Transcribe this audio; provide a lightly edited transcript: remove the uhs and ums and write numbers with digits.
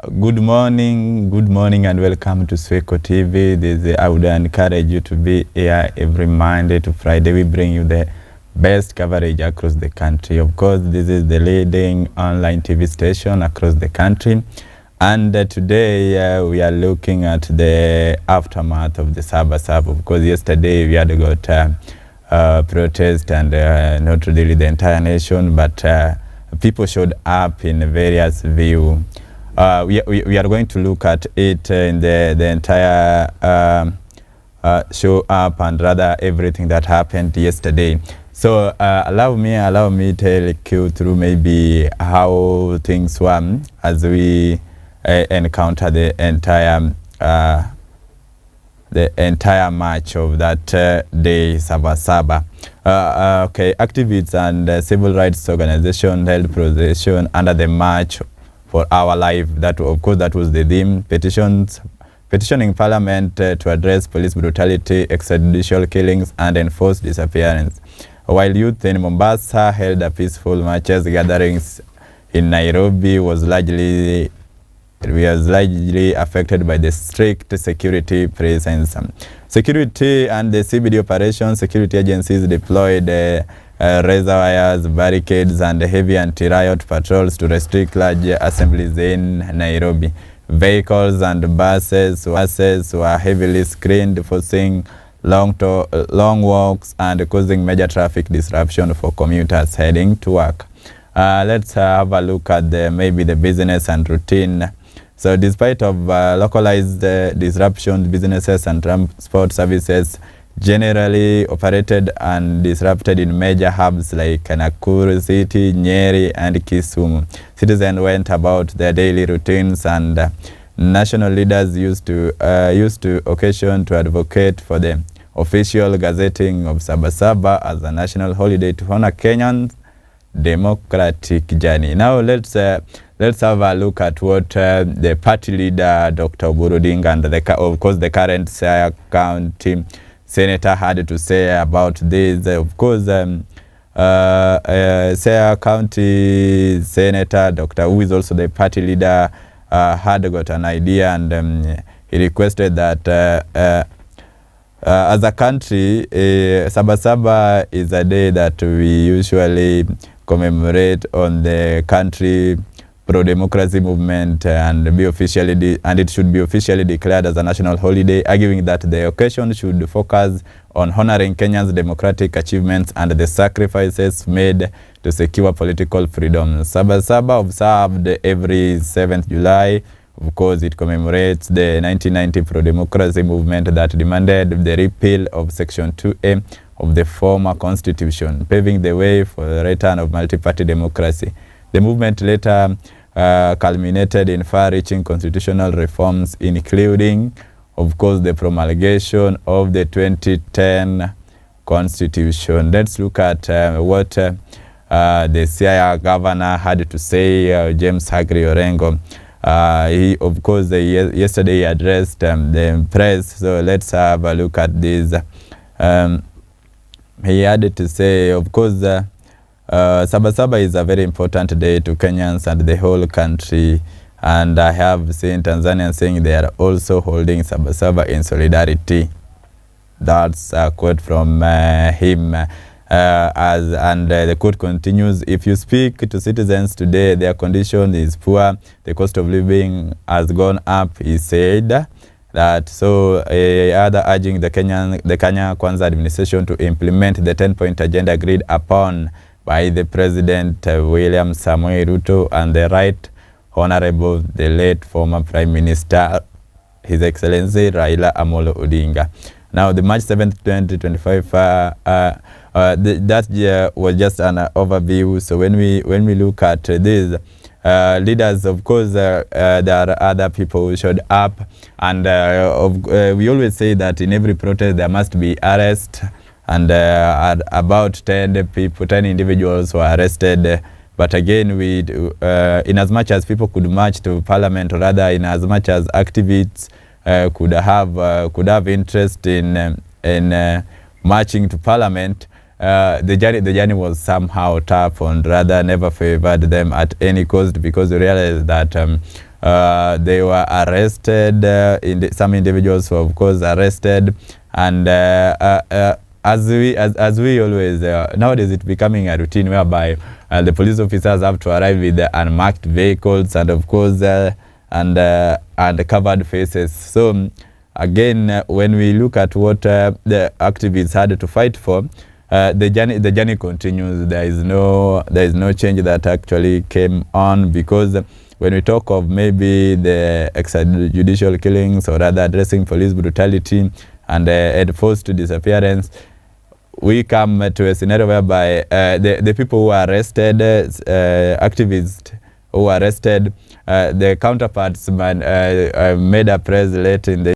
Good morning, and welcome to Swecho TV. I would encourage you to be here every Monday to Friday. We bring you the best coverage across the country. Of course, this is the leading online TV station across the country. And today we are looking at the aftermath of the SABA SABA. Of course, yesterday we had got protest and not really the entire nation, but people showed up in various views. We are going to look at it in the entire show up and rather everything that happened yesterday. So allow me to take you through maybe how things were as we encounter the entire march of that day, SABA SABA. Okay, activists and civil rights organizations held procession under the march for our life. That, of course, that was the theme. Petitioning Parliament to address police brutality, extrajudicial killings, and enforced disappearance. While youth in Mombasa held a peaceful marches, gatherings in Nairobi was largely affected by the strict security presence. Security and the CBD operations, security agencies deployed razor wires, barricades, and heavy anti-riot patrols to restrict large assemblies in Nairobi. Vehicles and buses were heavily screened, forcing long walks and causing major traffic disruption for commuters heading to work. Let's have a look at maybe the business and routine. So despite of localized disruptions, businesses and transport services generally operated and disrupted in major hubs like Nakuru City, Nyeri, and Kisumu. Citizens went about their daily routines, and national leaders used to occasion to advocate for the official gazetting of SABA SABA as a national holiday to honor Kenyans' democratic journey. Now let's have a look at what the party leader, Dr. Oburu Odinga, and of course the current Siaya County Senator had to say about this. Of course, Siaya County Senator, who is also the party leader, had got an idea, and he requested that as a country, SABA SABA is a day that we usually commemorate on the country pro-democracy movement, and it should be officially declared as a national holiday, arguing that the occasion should focus on honoring Kenya's democratic achievements and the sacrifices made to secure political freedom. SABA SABA observed every 7th July. Of course, it commemorates the 1990 pro-democracy movement that demanded the repeal of Section 2A of the former constitution, paving the way for the return of multi-party democracy. The movement later culminated in far-reaching constitutional reforms, including, of course, the promulgation of the 2010 constitution. Let's look at what the Siaya governor had to say, James Hagri Orengo. He, of course, yesterday he addressed the press, so let's have a look at this. He had to say, of course, SABA SABA is a very important day to Kenyans and the whole country, and I have seen Tanzanians saying they are also holding SABA SABA in solidarity. That's a quote from him. The quote continues, "If you speak to citizens today, their condition is poor, the cost of living has gone up," he said. That so other urging the Kenya Kwanza administration to implement the 10-point agenda agreed upon by the President William Samoei Ruto and the Right Honorable the late former Prime Minister, His Excellency Raila Amolo Odinga. Now, the March 7th, 2025, that year was just an overview. So when we look at this, leaders, of course, there are other people who showed up, and we always say that in every protest there must be arrest, and about 10 individuals were arrested. But again, in as much as people could march to Parliament, or rather, in as much as activists could have interest in marching to Parliament, the journey was somehow tough, and rather never favored them at any cost, because we realized that They were arrested, some individuals were of course arrested, and as we always, nowadays it's becoming a routine whereby the police officers have to arrive with the unmarked vehicles and of course and covered faces. So again, when we look at what the activists had to fight for, the journey continues. There is no change that actually came on, because when we talk of maybe the extrajudicial killings or rather addressing police brutality and enforced disappearance, we come to a scenario whereby the people who are arrested, activists who are arrested, the counterparts made a press late in the